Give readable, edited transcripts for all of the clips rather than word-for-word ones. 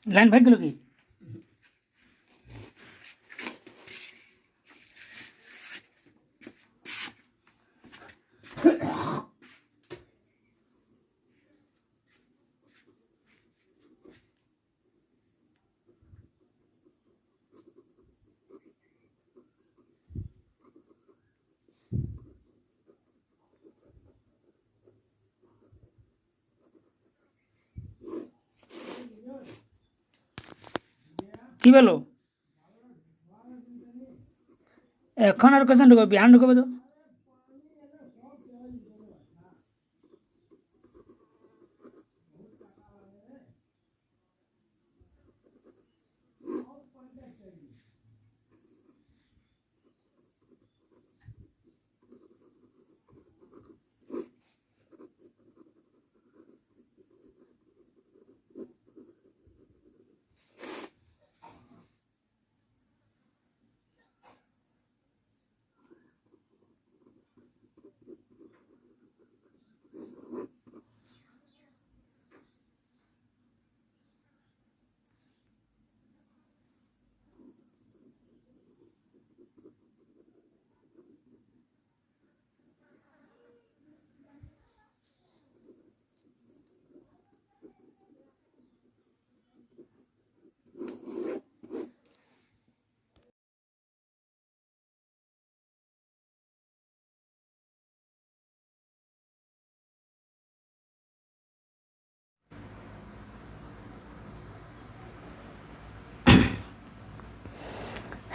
Line भाग गेलो की কি বলো এখন আর কেজন ঢুকো বিহান ঢুকবে তো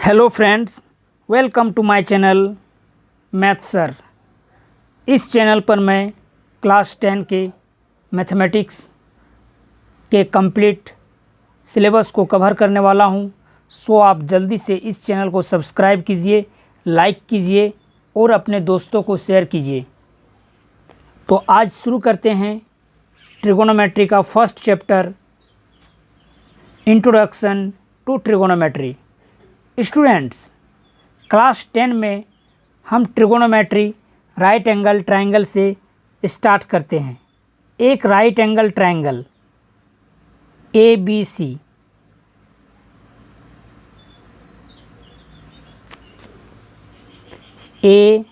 hello friends, welcome to my channel math sir. इस चैनल पर मैं क्लास 10 के मैथमेटिक्स के कंप्लीट सिलेबस को कवर करने वाला हूं। सो आप जल्दी से इस चैनल को सब्सक्राइब कीजिए, लाइक कीजिए और अपने दोस्तों को शेयर कीजिए। तो आज शुरू करते हैं ट्रिगोनोमेट्री का first chapter, introduction to trigonometry. Students, class 10 में हम ट्रिगोनोमेट्री राइट एंगल ट्रायंगल से स्टार्ट करते हैं। एक right angle triangle A B C, A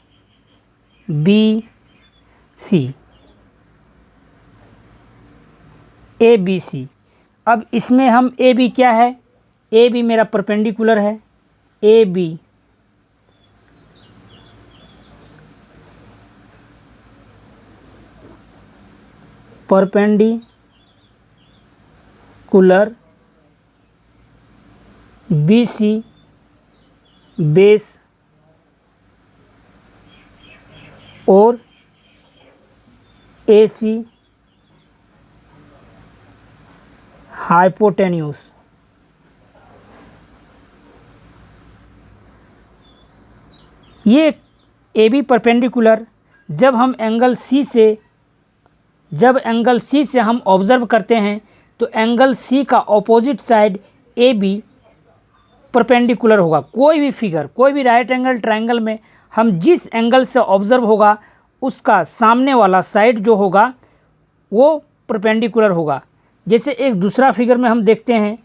B C, A B C. अब इसमें हम ए बी क्या है, ए बी मेरा परपेंडिकुलर है। A B perpendicular, B C base और ए सी हाइपोटेन्यूस। ये ए बी परपेंडिकुलर जब एंगल सी से हम ऑब्ज़र्व करते हैं तो एंगल सी का opposite side A B perpendicular होगा। कोई भी राइट एंगल ट्रायंगल में हम जिस एंगल से ऑब्ज़र्व होगा उसका सामने वाला साइड जो होगा वो परपेंडिकुलर होगा। जैसे एक दूसरा फिगर में हम देखते हैं,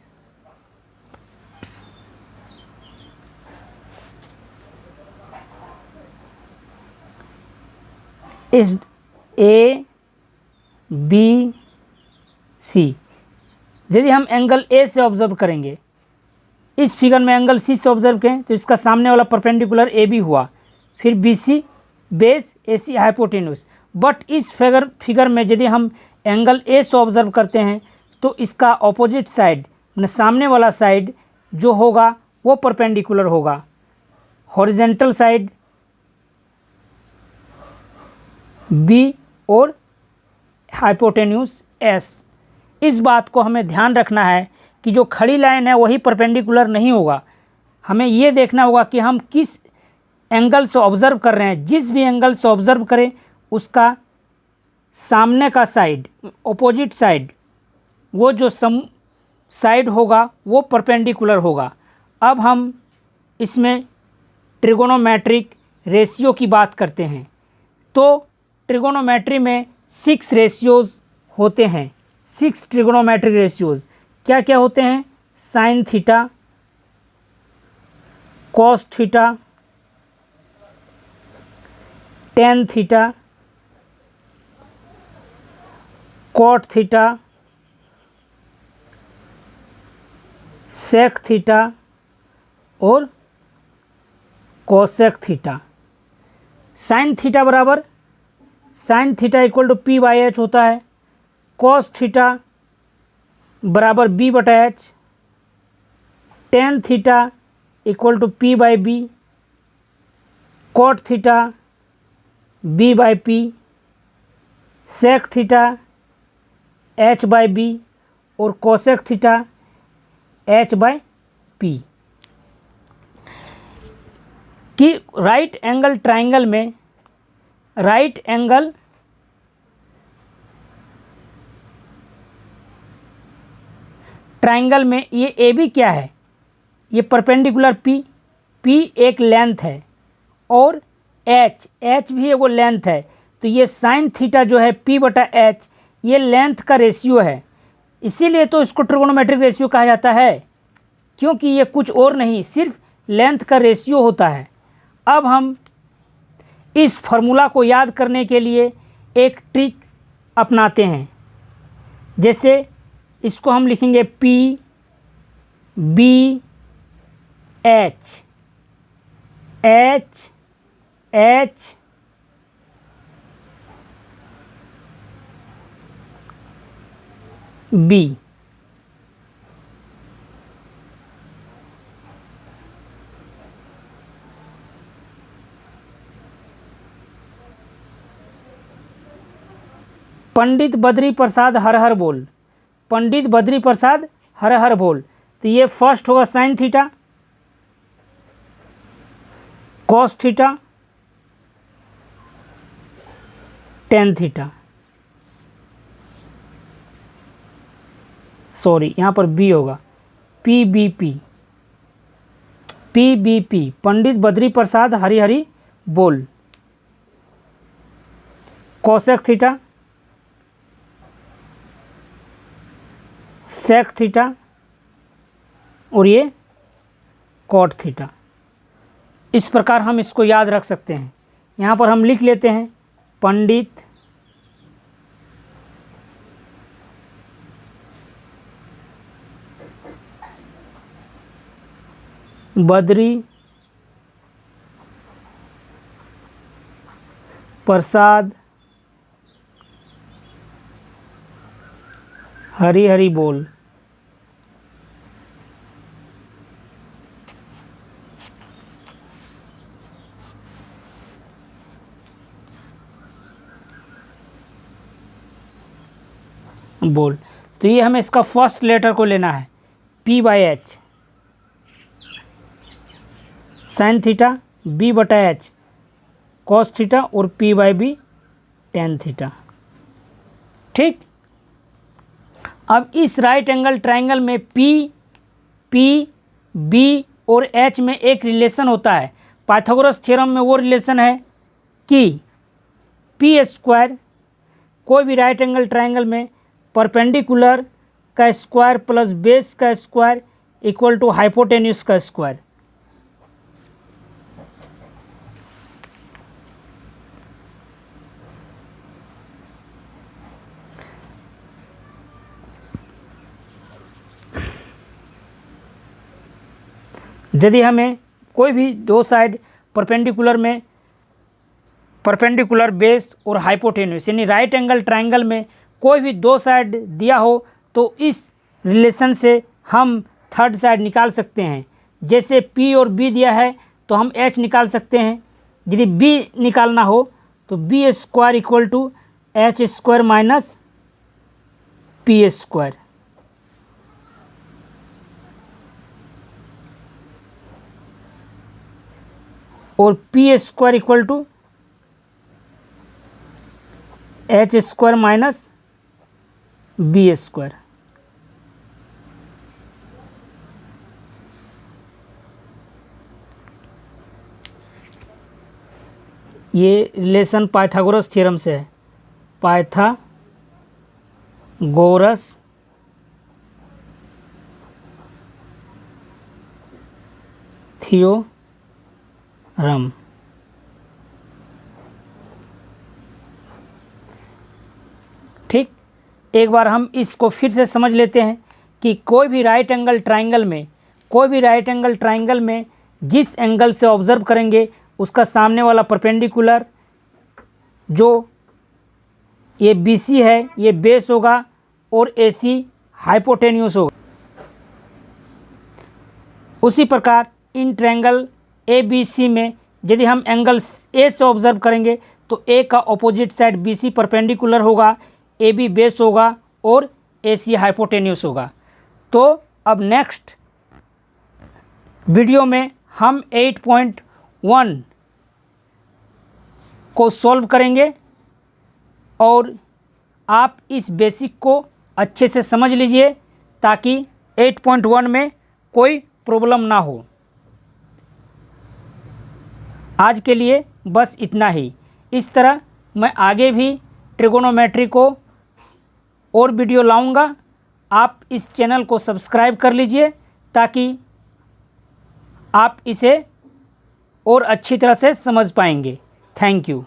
इस ए बी सी, यदि हम एंगल ए से ऑब्ज़र्व करेंगे, इस फिगर में एंगल सी से ऑब्ज़र्व करें तो इसका सामने वाला परपेंडिकुलर ए बी हुआ, फिर B C base, A C hypotenuse. But इस फिगर में यदि हम एंगल ए से ऑब्ज़र्व करते हैं तो इसका ऑपोजिट साइड मतलब सामने वाला साइड जो होगा वो परपेंडिकुलर होगा। हॉरिजेंटल साइड बी और हाइपोटेन्यूस एस। इस बात को हमें ध्यान रखना है कि जो खड़ी लाइन है वही परपेंडिकुलर नहीं होगा। हमें ये देखना होगा कि हम किस एंगल से ऑब्ज़र्व कर रहे हैं। जिस भी एंगल से ऑब्ज़र्व करें उसका सामने का साइड, ऑपोजिट साइड, वो जो साइड होगा वो परपेंडिकुलर होगा। अब हम इसमें ट्रिगोनोमेट्रिक रेशियो की बात करते हैं। तो ट्रिगोनोमेट्री में 6 रेशियोज़ होते हैं, 6 ट्रिगोनोमेट्रिक रेशियोज़। क्या क्या होते हैं? Sine theta, cos theta, tan theta, cot theta, sec theta और कोसेक थीटा। साइन थीटा बराबर sine theta equal to P by H होता है। कॉस थीटा बराबर बी बटा H. Tan theta equal to P by B. Cot theta B by P. Sec theta H by B और cosec theta H by P. कि right angle triangle में ये A B क्या है? ये perpendicular P एक length है और एच भी एगो लेंथ है। तो ये साइन थीटा जो है पी बटा एच ये लेंथ का रेशियो है, इसीलिए तो इसको ट्रिगोनोमेट्रिक रेशियो कहा जाता है, क्योंकि ये कुछ और नहीं सिर्फ लेंथ का रेशियो होता है। अब हम इस फॉर्मूला को याद करने के लिए एक ट्रिक अपनाते हैं। जैसे इसको हम लिखेंगे P B H H H B. Pandit Badri Prasad हर हर बोल। पंडित बद्री प्रसाद हर हर बोल। तो ये फर्स्ट होगा sign theta, cos theta, tan theta, sorry यहाँ पर बी होगा, पी बी पी। पंडित बद्री प्रसाद हरि हरि बोल। कोसेक थीटा, सेक थीटा और ये कॉट थीटा। इस प्रकार हम इसको याद रख सकते हैं। यहाँ पर हम लिख लेते हैं पंडित बद्री प्रसाद हरि हरि बोल। तो ये हमें इसका फर्स्ट लेटर को लेना है, P by H sine theta, B बटा एच कॉस थीटा और P by B tan theta. ठीक। अब इस राइट एंगल ट्राइंगल में पी बी और एच में एक रिलेशन होता है। पाइथागोरस थ्योरम में वो रिलेशन है कि पी स्क्वायर कोई भी राइट एंगल ट्राइंगल में परपेंडिकुलर का स्क्वायर प्लस बेस का स्क्वायर इक्वल टू हाइपोटेन्यूस का स्क्वायर। यदि हमें कोई भी दो साइड परपेंडिकुलर बेस और हाइपोटेन्यूस यानी राइट एंगल ट्राइंगल में कोई भी दो साइड दिया हो तो इस रिलेशन से हम थर्ड साइड निकाल सकते हैं। जैसे P और B दिया है तो हम H निकाल सकते हैं। यदि B निकालना हो तो B square equal to H square minus P square. और P square equal to H square minus B square. ये रिलेशन पाइथागोरस थ्योरम से है। Pythagoras theorem. ठीक, एक बार हम इसको फिर से समझ लेते हैं कि कोई भी राइट एंगल ट्राइंगल में जिस एंगल से ऑब्जर्व करेंगे उसका सामने वाला परपेंडिकुलर जो ये BC है ये बेस होगा और AC हाइपोटेन्यूस होगा। उसी प्रकार इन ट्रायंगल ABC में यदि हम एंगल A से ऑब्जर्व करेंगे तो A का ऑपोजिट साइड BC परपेंडिकुलर होगा, AB बेस होगा और AC हाइपोटेन्यूस होगा। तो अब नेक्स्ट वीडियो में हम 8.1 को सॉल्व करेंगे और आप इस बेसिक को अच्छे से समझ लीजिए ताकि 8.1 में कोई प्रॉब्लम ना हो। आज के लिए बस इतना ही। इस तरह मैं आगे भी ट्रिगोनोमेट्री को और वीडियो लाऊंगा। आप इस चैनल को सब्सक्राइब कर लीजिए ताकि आप इसे और अच्छी तरह से समझ पाएंगे। Thank you.